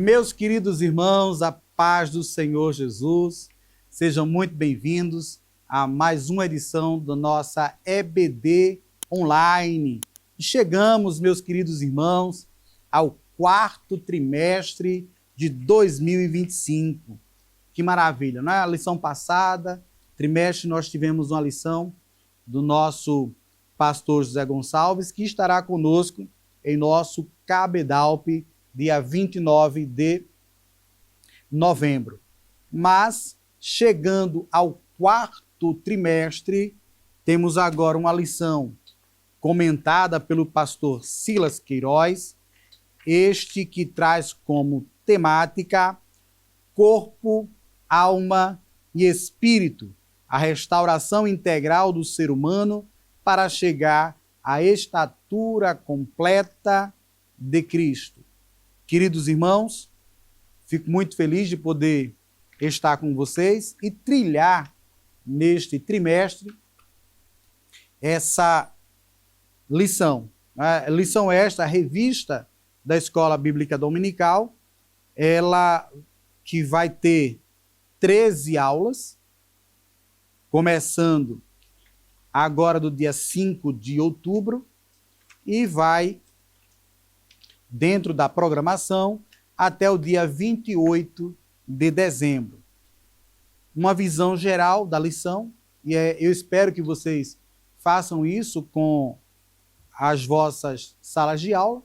Meus queridos irmãos, a paz do Senhor Jesus, sejam muito bem-vindos a mais uma edição da nossa EBD Online. E chegamos, meus queridos irmãos, ao quarto trimestre de 2025. Que maravilha, não é? A lição passada, trimestre, nós tivemos uma lição do nosso pastor José Gonçalves, que estará conosco em nosso Cabedalp, dia 29 de novembro. Mas, chegando ao quarto trimestre, temos agora uma lição comentada pelo pastor Silas Queiroz, este que traz como temática corpo, alma e espírito, a restauração integral do ser humano para chegar à estatura completa de Cristo. Queridos irmãos, fico muito feliz de poder estar com vocês e trilhar neste trimestre essa lição. Lição esta, revista da Escola Bíblica Dominical, ela que vai ter 13 aulas, começando agora do dia 5 de outubro, e vai dentro da programação até o dia 28 de dezembro. Uma visão geral da lição, e eu espero que vocês façam isso com as vossas salas de aula,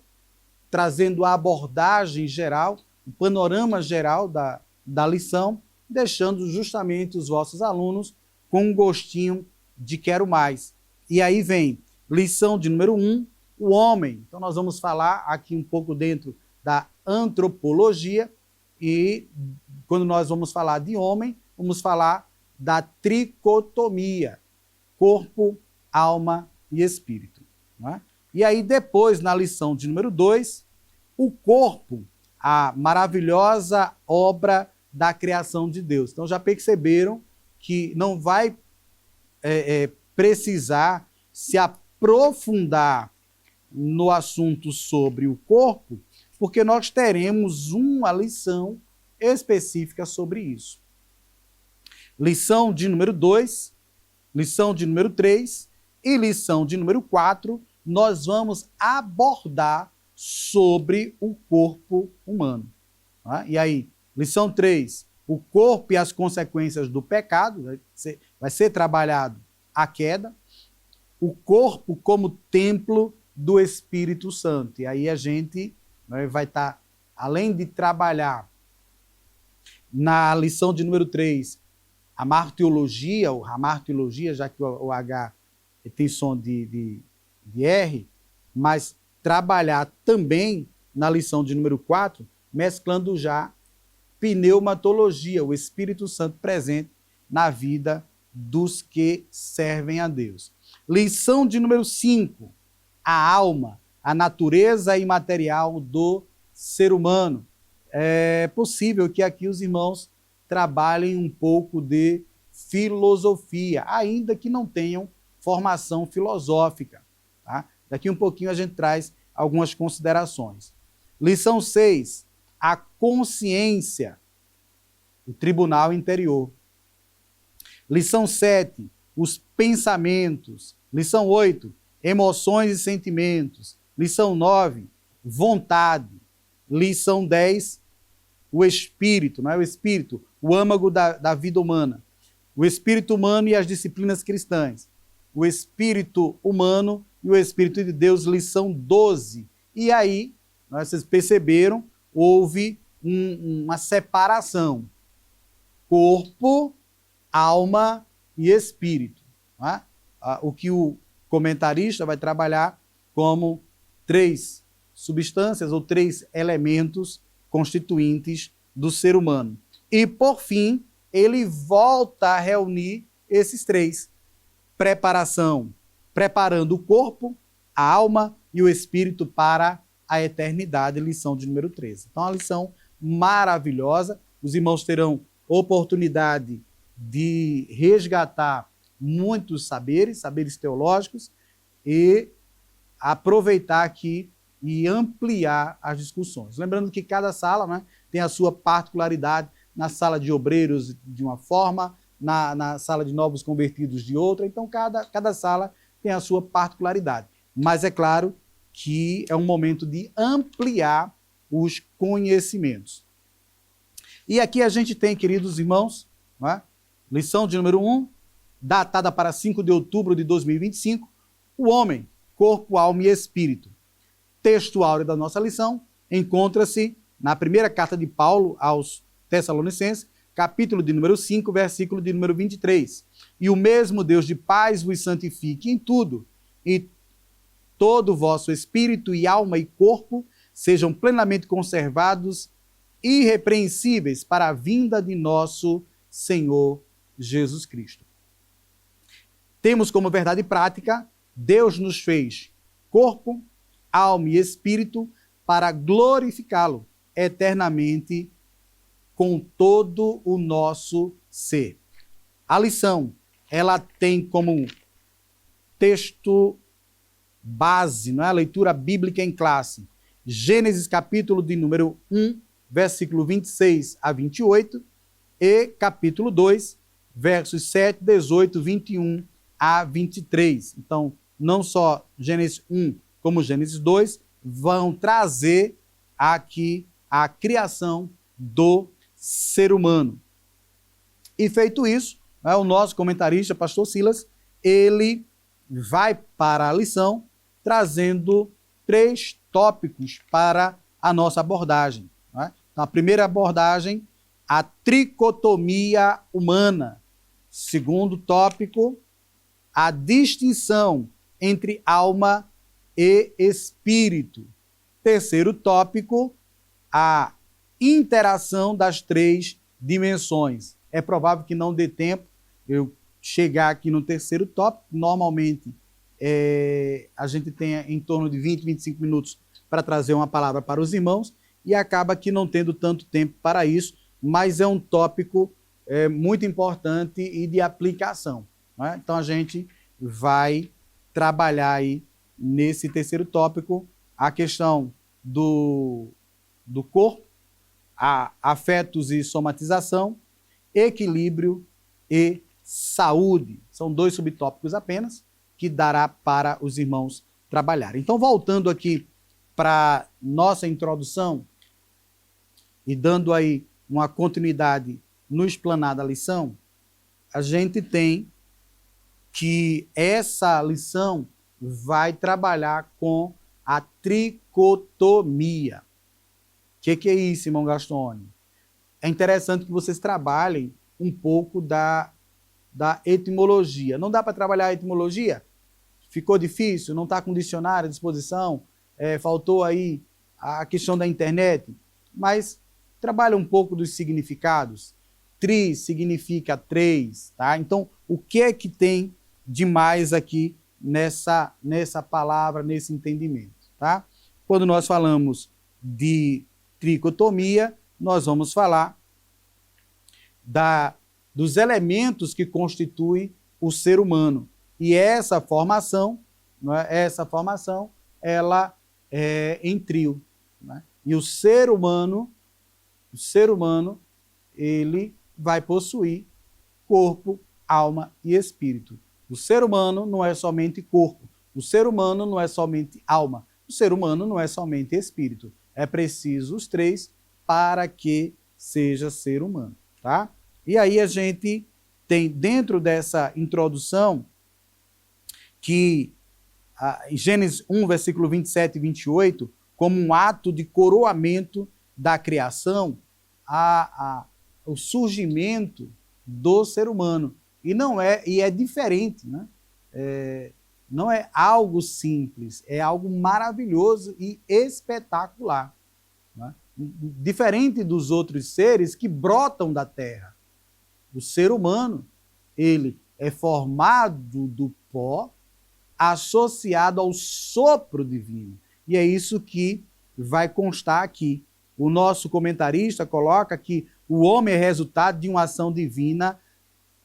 trazendo a abordagem geral, o panorama geral da lição, deixando justamente os vossos alunos com um gostinho de quero mais. E aí vem lição de número 1, o homem. Então nós vamos falar aqui um pouco dentro da antropologia e quando nós vamos falar de homem, vamos falar da tricotomia, corpo, alma e espírito. Não é? E aí depois, na lição de número 2, o corpo, a maravilhosa obra da criação de Deus. Então já perceberam que não vai precisar se aprofundar no assunto sobre o corpo, porque nós teremos uma lição específica sobre isso. Lição de número 2, lição de número 3 e lição de número 4, nós vamos abordar sobre o corpo humano. Tá? E aí, lição 3, o corpo e as consequências do pecado, vai ser trabalhado a queda, o corpo como templo do Espírito Santo. E aí a gente vai estar, além de trabalhar na lição de número 3, a martiologia, já que o H tem som de R, mas trabalhar também na lição de número 4, mesclando já pneumatologia, o Espírito Santo presente na vida dos que servem a Deus. Lição de número 5, a alma, a natureza imaterial do ser humano. É possível que aqui os irmãos trabalhem um pouco de filosofia, ainda que não tenham formação filosófica. Tá? Daqui um pouquinho a gente traz algumas considerações. Lição 6, a consciência, o tribunal interior. Lição 7, os pensamentos. Lição 8, emoções e sentimentos. Lição 9, vontade. Lição 10, o espírito, não é? O espírito, o âmago da vida humana. O espírito humano e as disciplinas cristãs. O espírito humano e o espírito de Deus, lição 12. E aí, vocês perceberam, houve uma separação. Corpo, alma e espírito. Não é? O que o comentarista vai trabalhar como 3 substâncias ou 3 elementos constituintes do ser humano. E, por fim, ele volta a reunir esses 3. Preparando o corpo, a alma e o espírito para a eternidade, lição de número 13. Então, uma lição maravilhosa. Os irmãos terão oportunidade de resgatar muitos saberes teológicos e aproveitar aqui e ampliar as discussões. Lembrando que cada sala, né, tem a sua particularidade, na sala de obreiros de uma forma, na sala de novos convertidos de outra. Então, cada sala tem a sua particularidade. Mas é claro que é um momento de ampliar os conhecimentos. E aqui a gente tem, queridos irmãos, lição de número 1, datada para 5 de outubro de 2025, o homem, corpo, alma e espírito. Texto áureo da nossa lição encontra-se na primeira carta de Paulo aos Tessalonicenses, capítulo de número 5, versículo de número 23. E o mesmo Deus de paz vos santifique em tudo, e todo o vosso espírito e alma e corpo sejam plenamente conservados, irrepreensíveis para a vinda de nosso Senhor Jesus Cristo. Temos como verdade prática, Deus nos fez corpo, alma e espírito para glorificá-lo eternamente com todo o nosso ser. A lição, ela tem como texto base, não é? A leitura bíblica em classe, Gênesis capítulo de número 1, versículo 26 a 28, e capítulo 2, versos 7, 18, 21 a 23. Então, não só Gênesis 1 como Gênesis 2 vão trazer aqui a criação do ser humano. E feito isso, o nosso comentarista, pastor Silas, ele vai para a lição trazendo 3 tópicos para a nossa abordagem. Então, a primeira abordagem, a tricotomia humana. Segundo tópico, a distinção entre alma e espírito. Terceiro tópico, a interação das 3 dimensões. É provável que não dê tempo eu chegar aqui no terceiro tópico. Normalmente, a gente tem em torno de 20, 25 minutos para trazer uma palavra para os irmãos e acaba que não tendo tanto tempo para isso, mas é um tópico muito importante e de aplicação. Então, a gente vai trabalhar aí nesse terceiro tópico a questão do corpo, afetos e somatização, equilíbrio e saúde. São 2 subtópicos apenas que dará para os irmãos trabalharem. Então, voltando aqui para nossa introdução e dando aí uma continuidade no explanar da lição, a gente tem que essa lição vai trabalhar com a tricotomia. O que é isso, irmão Gastone? É interessante que vocês trabalhem um pouco da etimologia. Não dá para trabalhar a etimologia? Ficou difícil? Não está com dicionário à disposição? Faltou aí a questão da internet? Mas trabalha um pouco dos significados. Tri significa 3, tá? Então, o que é que tem de mais aqui nessa palavra, nesse entendimento, tá? Quando nós falamos de tricotomia, nós vamos falar dos elementos que constituem o ser humano. E essa formação, ela é em trio. Né? E o ser humano, ele vai possuir corpo, alma e espírito. O ser humano não é somente corpo, o ser humano não é somente alma, o ser humano não é somente espírito. É preciso os 3 para que seja ser humano, tá? E aí a gente tem dentro dessa introdução que Gênesis 1, versículo 27 e 28, como um ato de coroamento da criação, o surgimento do ser humano. E é diferente, né? Não é algo simples, é algo maravilhoso e espetacular. Né? Diferente dos outros seres que brotam da terra. O ser humano, ele é formado do pó, associado ao sopro divino. E é isso que vai constar aqui. O nosso comentarista coloca que o homem é resultado de uma ação divina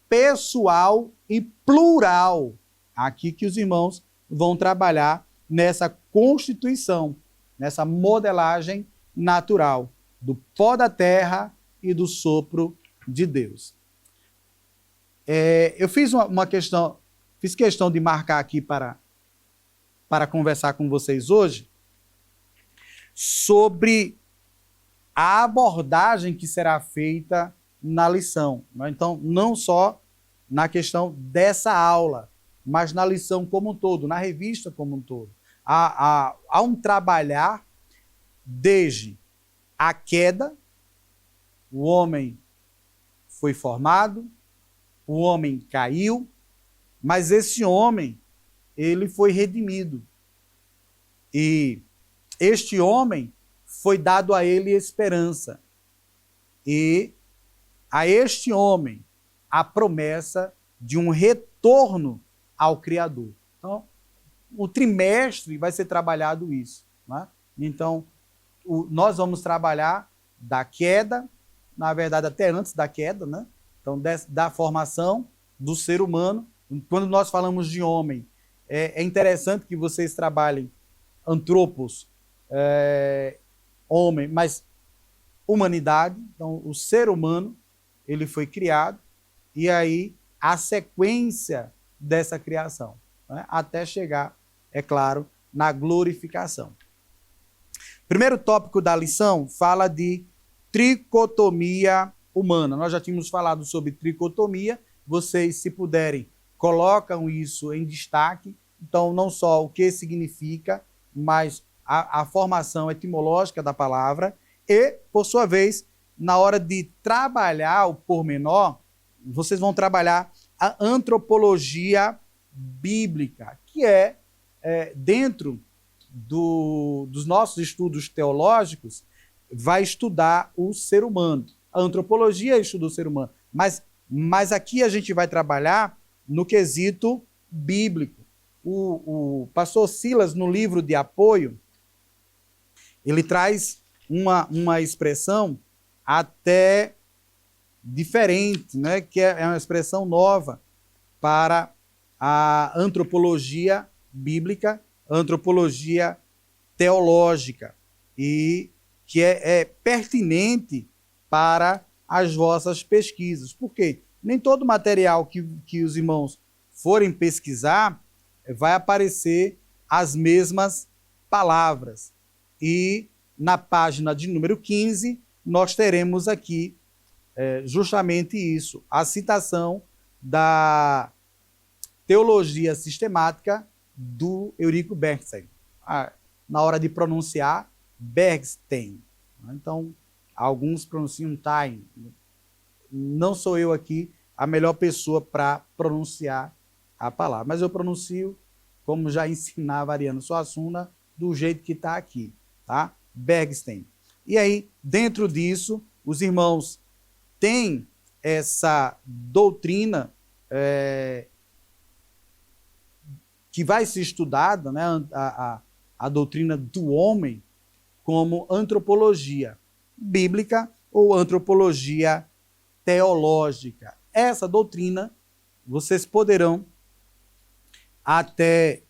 pessoal e plural. Aqui que os irmãos vão trabalhar nessa constituição, nessa modelagem natural. do pó da terra e do sopro de Deus. Eu fiz fiz questão de marcar aqui para conversar com vocês hoje sobre a abordagem que será feita na lição. Então, não só na questão dessa aula, mas na lição como um todo, na revista como um todo. Há um trabalhar desde a queda, o homem foi formado, o homem caiu, mas esse homem, ele foi redimido. E este homem foi dado a ele esperança. E a este homem a promessa de um retorno ao Criador. Então, o trimestre vai ser trabalhado isso. Né? Então, nós vamos trabalhar da queda, na verdade, até antes da queda, né? Então, da formação do ser humano. Quando nós falamos de homem, é interessante que vocês trabalhem antropos, homem, mas humanidade. Então, o ser humano, ele foi criado, e aí a sequência dessa criação, né? Até chegar, é claro, na glorificação. Primeiro tópico da lição fala de tricotomia humana. Nós já tínhamos falado sobre tricotomia. Vocês, se puderem, colocam isso em destaque. Então, não só o que significa, mas a formação etimológica da palavra. E, por sua vez, na hora de trabalhar o pormenor, vocês vão trabalhar a antropologia bíblica, que dentro dos nossos estudos teológicos, vai estudar o ser humano. A antropologia estuda o ser humano, mas aqui a gente vai trabalhar no quesito bíblico. O pastor Silas, no livro de apoio, ele traz uma expressão até diferente, né? Que é uma expressão nova para a antropologia bíblica, antropologia teológica, e que é pertinente para as vossas pesquisas. Por quê? Nem todo material que os irmãos forem pesquisar vai aparecer as mesmas palavras. E na página de número 15, nós teremos aqui justamente isso, a citação da teologia sistemática do Eurico Bernstein. Na hora de pronunciar, Bernstein. Então, alguns pronunciam Tain. Não sou eu aqui a melhor pessoa para pronunciar a palavra, mas eu pronuncio, como já ensinava Ariano Suassuna, do jeito que está aqui, tá? Bernstein. E aí, dentro disso, os irmãos têm essa doutrina que vai ser estudada, né, a doutrina do homem, como antropologia bíblica ou antropologia teológica. Essa doutrina vocês poderão até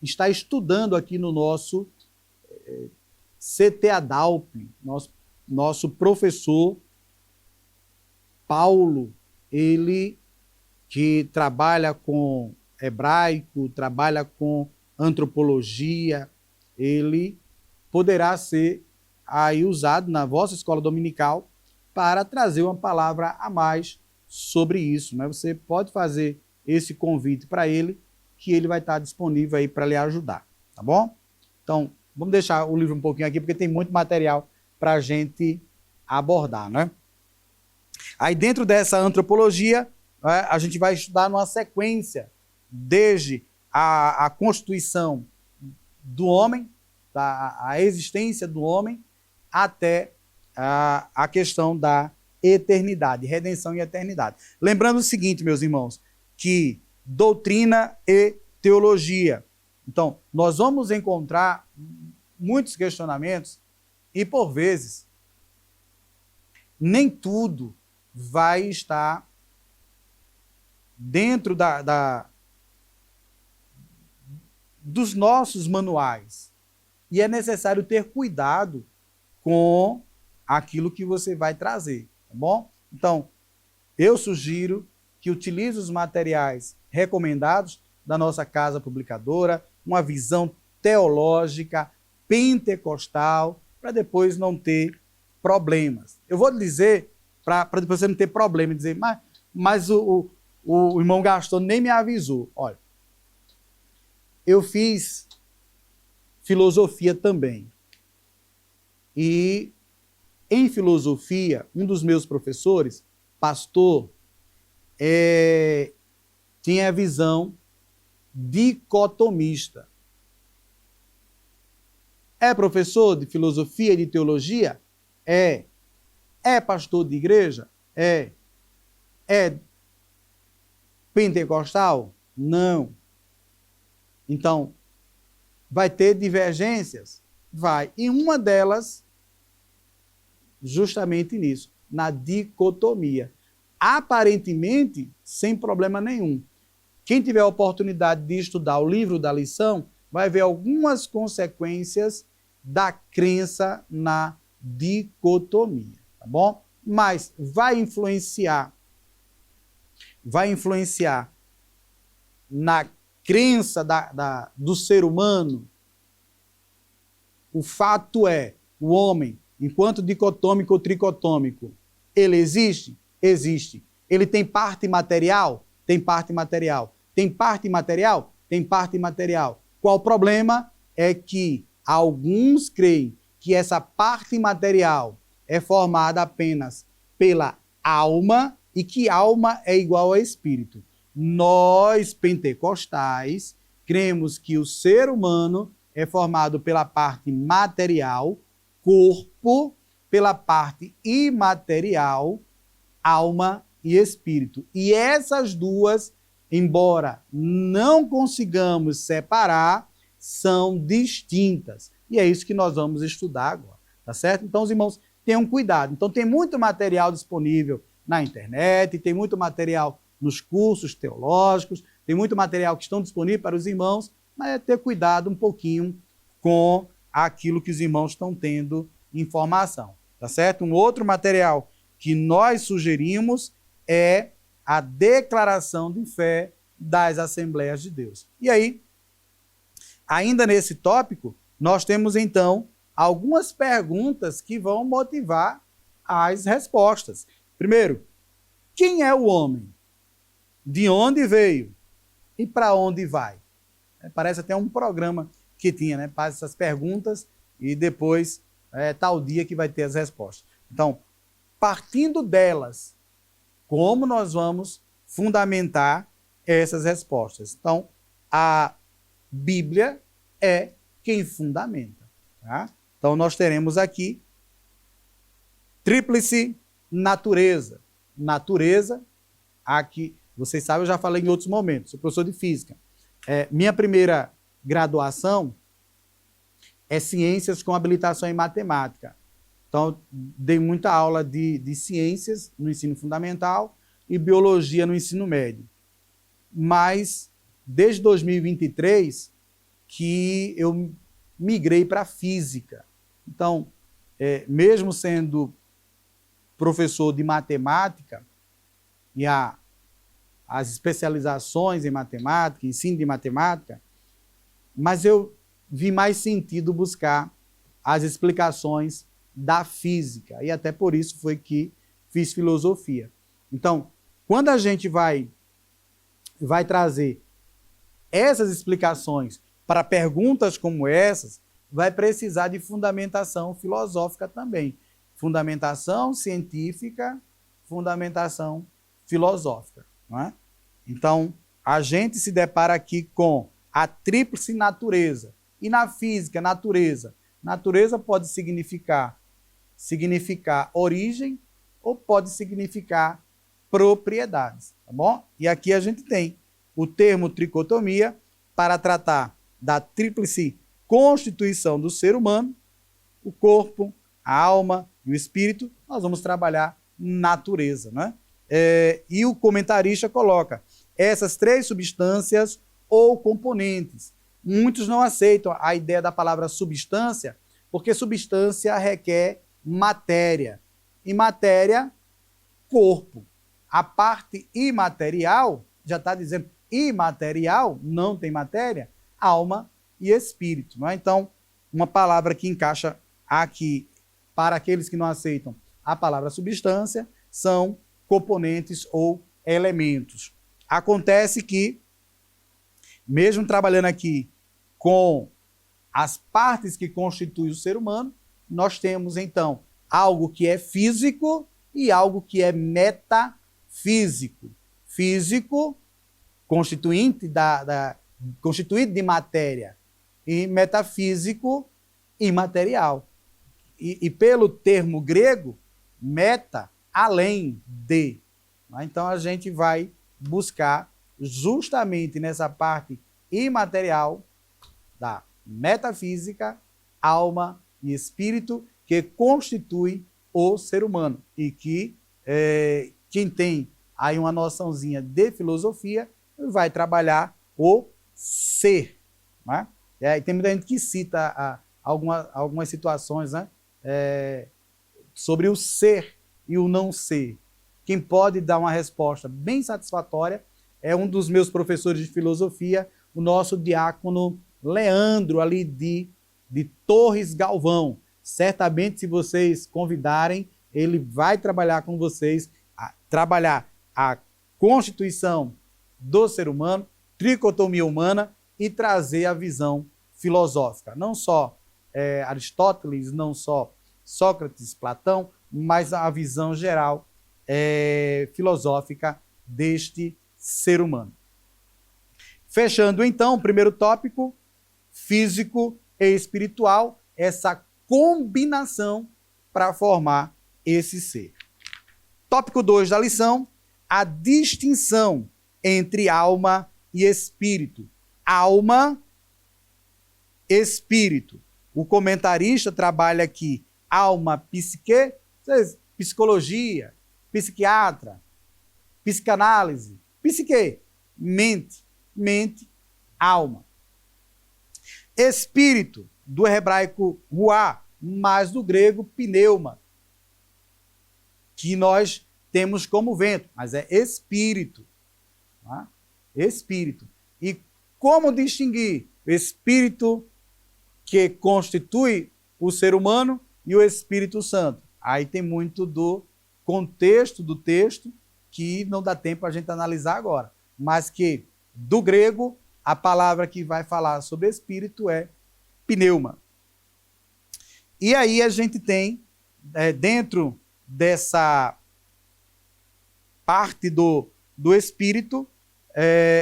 estar estudando aqui no nosso CT-ADALP, nosso professor Paulo, ele que trabalha com hebraico, trabalha com antropologia, ele poderá ser aí usado na vossa escola dominical para trazer uma palavra a mais sobre isso, né? Você pode fazer esse convite para ele, que ele vai estar disponível aí para lhe ajudar, tá bom? Então, vamos deixar o livro um pouquinho aqui, porque tem muito material para a gente abordar, né? Aí dentro dessa antropologia, a gente vai estudar numa sequência, desde a constituição do homem, a existência do homem, até a questão da eternidade, redenção e eternidade. Lembrando o seguinte, meus irmãos, que doutrina e teologia. Então, nós vamos encontrar muitos questionamentos e, por vezes, nem tudo vai estar dentro dos nossos manuais. E é necessário ter cuidado com aquilo que você vai trazer, tá bom? Então, eu sugiro que utilize os materiais recomendados da nossa casa publicadora, uma visão teológica, pentecostal, para depois não ter problemas. Eu vou dizer, para depois você não ter problema, dizer, mas o irmão Gaston nem me avisou. Olha, eu fiz filosofia também. E em filosofia, um dos meus professores, pastor, tinha a visão dicotomista. É professor de filosofia e de teologia? É. É pastor de igreja? É. É pentecostal? Não. Então, vai ter divergências? Vai. E uma delas, justamente nisso, na dicotomia. Aparentemente, sem problema nenhum. Quem tiver a oportunidade de estudar o livro da lição, vai ver algumas consequências da crença na dicotomia, tá bom? Mas vai influenciar na crença do ser humano. O fato é, o homem, enquanto dicotômico ou tricotômico, ele existe? Existe. Ele tem parte material? Tem parte material. Tem parte material? Tem parte material. Qual o problema? É que alguns creem que essa parte material é formada apenas pela alma e que alma é igual a espírito. Nós, pentecostais, cremos que o ser humano é formado pela parte material, corpo, pela parte imaterial, alma e espírito. E essas duas, embora não consigamos separar, são distintas. E é isso que nós vamos estudar agora, tá certo? Então, os irmãos, tenham cuidado. Então, tem muito material disponível na internet, tem muito material nos cursos teológicos, tem muito material que estão disponíveis para os irmãos, mas é ter cuidado um pouquinho com aquilo que os irmãos estão tendo informação, tá certo? Um outro material que nós sugerimos é a declaração de fé das Assembleias de Deus. E aí, ainda nesse tópico, nós temos então algumas perguntas que vão motivar as respostas. Primeiro, quem é o homem? De onde veio? E para onde vai? Parece até um programa que tinha, né? Faz essas perguntas e depois tal dia que vai ter as respostas. Então, partindo delas, como nós vamos fundamentar essas respostas? Então, a Bíblia é quem fundamenta. Tá? Então, nós teremos aqui tríplice natureza. Natureza, aqui, vocês sabem, eu já falei em outros momentos, sou professor de física. Minha primeira graduação é ciências com habilitação em matemática. Então, dei muita aula de ciências no ensino fundamental e biologia no ensino médio. Mas, desde 2023, que eu migrei para física. Então, mesmo sendo professor de matemática, e as especializações em matemática, ensino de matemática, mas eu vi mais sentido buscar as explicações da física, e até por isso foi que fiz filosofia. Então, quando a gente vai trazer essas explicações para perguntas como essas, vai precisar de fundamentação filosófica também. Fundamentação científica, fundamentação filosófica. Não é? Então, a gente se depara aqui com a tríplice natureza. E na física, natureza. Natureza pode significar origem ou pode significar propriedades, tá bom? E aqui a gente tem o termo tricotomia para tratar da tríplice constituição do ser humano, o corpo, a alma e o espírito. Nós vamos trabalhar natureza, né? E o comentarista coloca essas três substâncias ou componentes. Muitos não aceitam a ideia da palavra substância, porque substância requer matéria. E matéria, corpo. A parte imaterial, já está dizendo imaterial, não tem matéria, alma e espírito. Não é? Então, uma palavra que encaixa aqui para aqueles que não aceitam a palavra substância são componentes ou elementos. Acontece que, mesmo trabalhando aqui com as partes que constituem o ser humano, nós temos então algo que é físico e algo que é metafísico. Físico, constituído de matéria, e metafísico, imaterial. E pelo termo grego, meta, além de. Então a gente vai buscar justamente nessa parte imaterial da metafísica, alma e espírito, que constitui o ser humano. E que quem tem aí uma noçãozinha de filosofia vai trabalhar o ser. Né? Tem muita gente que cita algumas situações, né? Sobre o ser e o não ser. Quem pode dar uma resposta bem satisfatória é um dos meus professores de filosofia, o nosso diácono Leandro, ali de Torres Galvão. Certamente, se vocês convidarem, ele vai trabalhar com vocês, trabalhar a constituição do ser humano, tricotomia humana e trazer a visão filosófica. Não só Aristóteles, não só Sócrates, Platão, mas a visão geral filosófica deste ser humano. Fechando então o primeiro tópico, físico e espiritual, essa combinação para formar esse ser. Tópico 2 da lição, a distinção entre alma e espírito. Alma, espírito. O comentarista trabalha aqui alma, psique, psicologia, psiquiatra, psicanálise, psique, mente, alma. Espírito, do hebraico ruá, mas do grego pneuma, que nós temos como vento, mas é espírito. Tá? Espírito. E como distinguir o espírito que constitui o ser humano e o Espírito Santo? Aí tem muito do contexto do texto que não dá tempo a gente analisar agora, mas que do grego a palavra que vai falar sobre espírito é pneuma. E aí a gente tem, dentro dessa parte do espírito,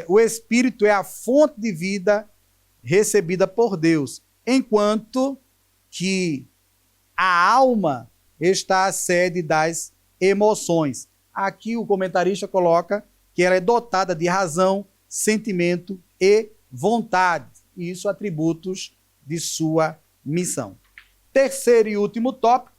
o espírito é a fonte de vida recebida por Deus, enquanto que a alma está a sede das emoções. Aqui o comentarista coloca que ela é dotada de razão, sentimento e vontade. E isso atributos de sua missão. Terceiro e último tópico,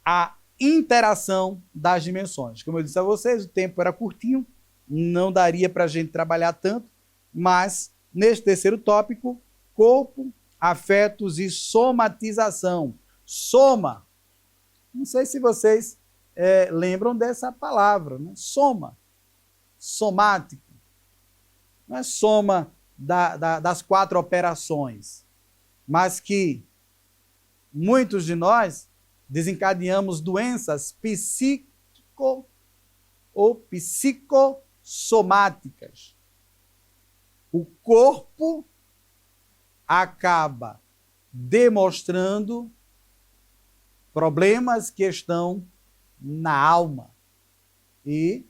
a interação das dimensões. Como eu disse a vocês, o tempo era curtinho, não daria para a gente trabalhar tanto, mas neste terceiro tópico, corpo, afetos e somatização. Soma. Não sei se vocês lembram dessa palavra, né? Soma. Somático. Não é soma das 4 operações, mas que muitos de nós desencadeamos doenças psíquico ou psicossomáticas. O corpo acaba demonstrando problemas que estão na alma. E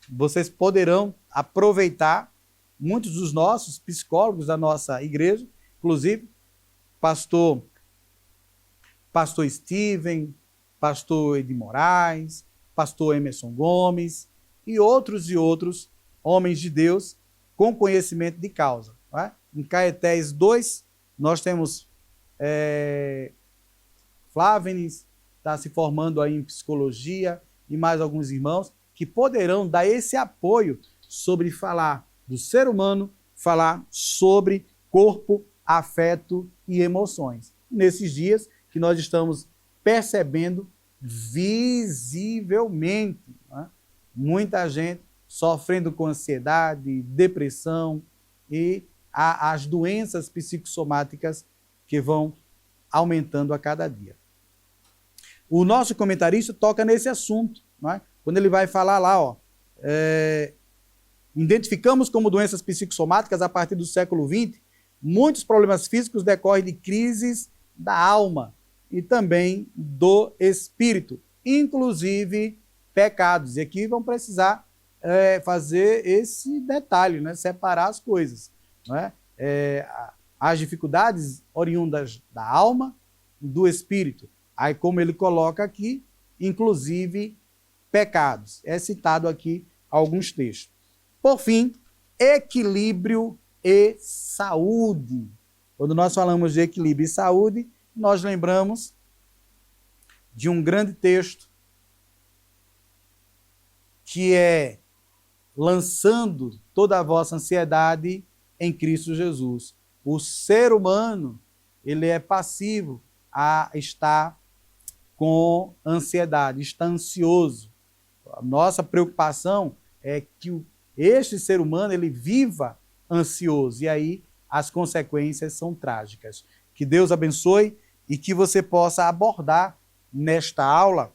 vocês poderão aproveitar, muitos dos nossos psicólogos da nossa igreja, inclusive pastor Steven, pastor Edi Moraes, pastor Emerson Gomes e outros homens de Deus com conhecimento de causa. Não é? Em Caetés 2, nós temos Flávenes, está se formando aí em psicologia, e mais alguns irmãos que poderão dar esse apoio sobre falar do ser humano, falar sobre corpo, afeto e emoções. Nesses dias, que nós estamos percebendo visivelmente, né? Muita gente sofrendo com ansiedade, depressão e as doenças psicossomáticas que vão aumentando a cada dia. O nosso comentarista toca nesse assunto, não é? Quando ele vai falar lá, identificamos como doenças psicossomáticas a partir do século XX, muitos problemas físicos decorrem de crises da alma e também do espírito, inclusive pecados. E aqui vão precisar fazer esse detalhe, né? Separar as coisas. Não é? As dificuldades oriundas da alma e do espírito. Aí, como ele coloca aqui, inclusive pecados. É citado aqui alguns textos. Por fim, equilíbrio e saúde. Quando nós falamos de equilíbrio e saúde, nós lembramos de um grande texto que é lançando toda a vossa ansiedade em Cristo Jesus. O ser humano, ele é passivo a estar com ansiedade, está ansioso. A nossa preocupação é que este ser humano ele viva ansioso, e aí as consequências são trágicas. Que Deus abençoe e que você possa abordar nesta aula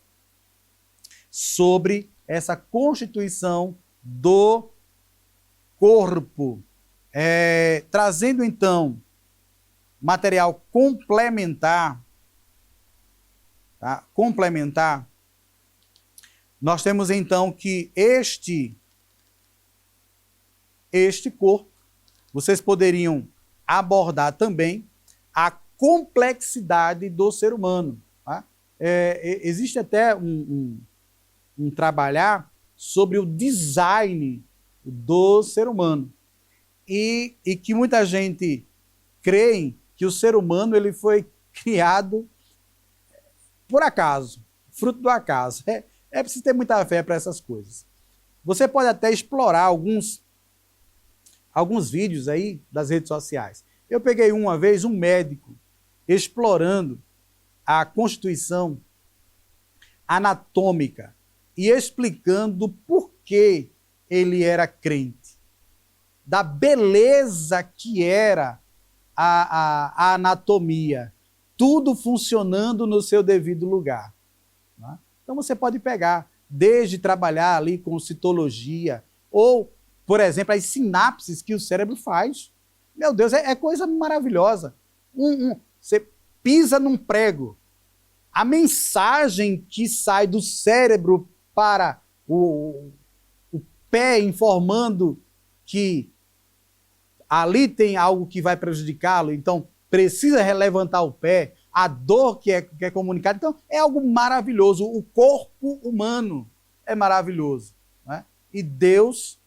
sobre essa constituição do corpo, trazendo então material complementar, tá? Complementar, nós temos então que este corpo, vocês poderiam abordar também a complexidade do ser humano. Tá? Existe até um trabalhar sobre o design do ser humano. E que muita gente crê que o ser humano ele foi criado por acaso, fruto do acaso. É preciso ter muita fé para essas coisas. Você pode até explorar alguns vídeos aí das redes sociais. Eu peguei uma vez um médico explorando a constituição anatômica e explicando por que ele era crente, da beleza que era a anatomia, tudo funcionando no seu devido lugar. Né? Então você pode pegar, desde trabalhar ali com citologia, ou, por exemplo, as sinapses que o cérebro faz. Meu Deus, é coisa maravilhosa. Você pisa num prego, a mensagem que sai do cérebro para o pé, informando que ali tem algo que vai prejudicá-lo, então precisa relevantar o pé, a dor que é comunicada. Então, é algo maravilhoso. O corpo humano é maravilhoso. Né? E Deus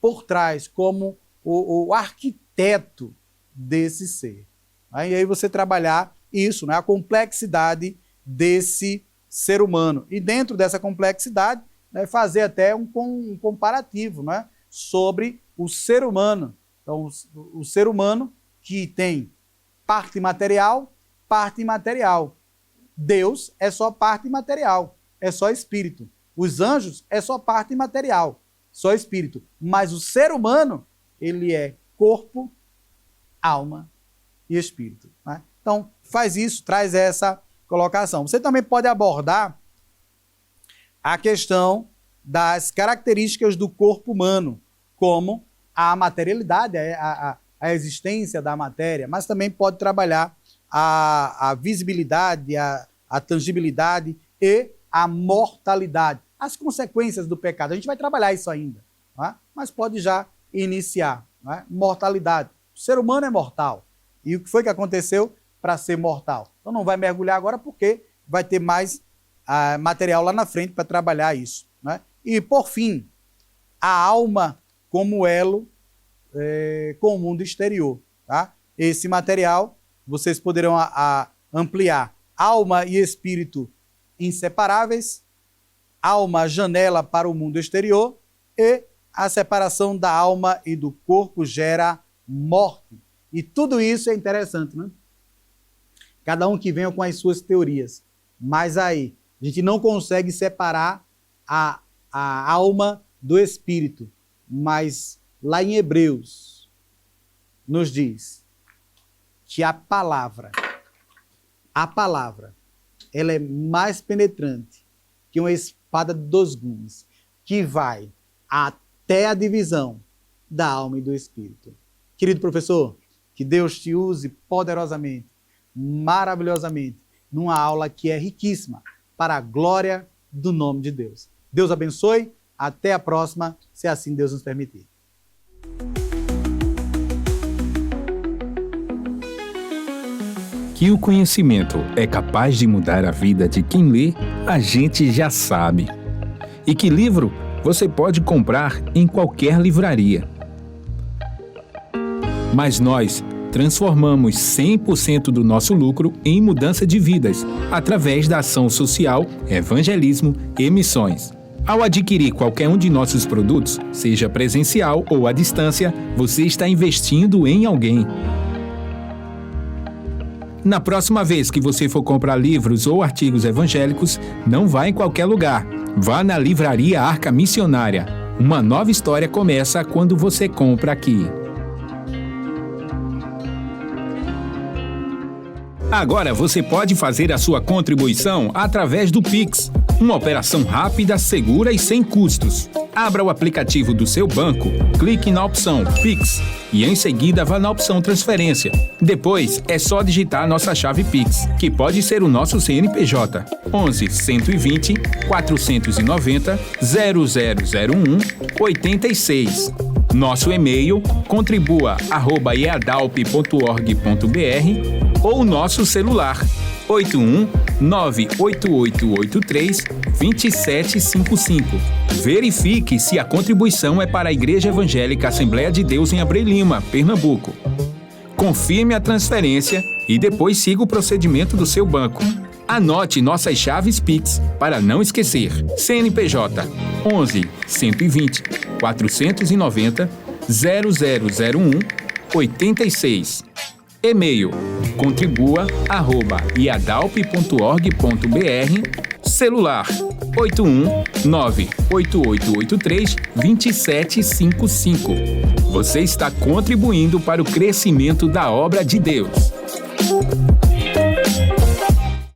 por trás, como o arquiteto desse ser. Né? E aí você trabalhar isso, né? A complexidade desse ser humano. E dentro dessa complexidade, né, fazer até um comparativo, né, sobre o ser humano. Então, o ser humano que tem parte material, parte imaterial. Deus é só parte material, é só espírito. Os anjos é só parte imaterial, só espírito. Mas o ser humano, ele é corpo, alma e espírito. Né? Então, faz isso, traz essa colocação. Você também pode abordar a questão das características do corpo humano, como a materialidade, a existência da matéria, mas também pode trabalhar a visibilidade, a tangibilidade e a mortalidade, as consequências do pecado. A gente vai trabalhar isso ainda, né? Mas pode já iniciar. Né? Mortalidade. O ser humano é mortal. E o que foi que aconteceu para ser mortal? Então não vai mergulhar agora porque vai ter mais material lá na frente para trabalhar isso. Né? E, por fim, a alma como elo com o mundo exterior. Tá? Esse material vocês poderão ampliar. Alma e espírito inseparáveis, alma janela para o mundo exterior e a separação da alma e do corpo gera morte. E tudo isso é interessante, né? cada um que venha com as suas teorias. Mas aí, a gente não consegue separar a alma do espírito. Mas lá em Hebreus, nos diz que a palavra, ela é mais penetrante que uma espada de 2 gumes, que vai até a divisão da alma e do espírito. Querido professor, que Deus te use poderosamente, maravilhosamente, numa aula que é riquíssima, para a glória do nome de Deus. Deus abençoe, até a próxima, se assim Deus nos permitir. Que o conhecimento é capaz de mudar a vida de quem lê, a gente já sabe. E que livro você pode comprar em qualquer livraria. Mas nós transformamos 100% do nosso lucro em mudança de vidas, através da ação social, evangelismo e missões. Ao adquirir qualquer um de nossos produtos, seja presencial ou à distância, você está investindo em alguém. Na próxima vez que você for comprar livros ou artigos evangélicos, não vá em qualquer lugar. Vá na Livraria Arca Missionária. Uma nova história começa quando você compra aqui. Agora você pode fazer a sua contribuição através do Pix. Uma operação rápida, segura e sem custos. Abra o aplicativo do seu banco, clique na opção Pix e em seguida vá na opção Transferência. Depois é só digitar nossa chave Pix, que pode ser o nosso CNPJ 11 120 490 0001 86. Nosso e-mail contribua@eadalp.org.br ou nosso celular 81-98883-2755. Verifique se a contribuição é para a Igreja Evangélica Assembleia de Deus em Abreu Lima, Pernambuco. Confirme a transferência e depois siga o procedimento do seu banco. Anote nossas chaves Pix para não esquecer. CNPJ 11 120 490 0001 86. E-mail contribua@iadalp.org.br. Celular 81-98883-2755. Você está contribuindo para o crescimento da obra de Deus.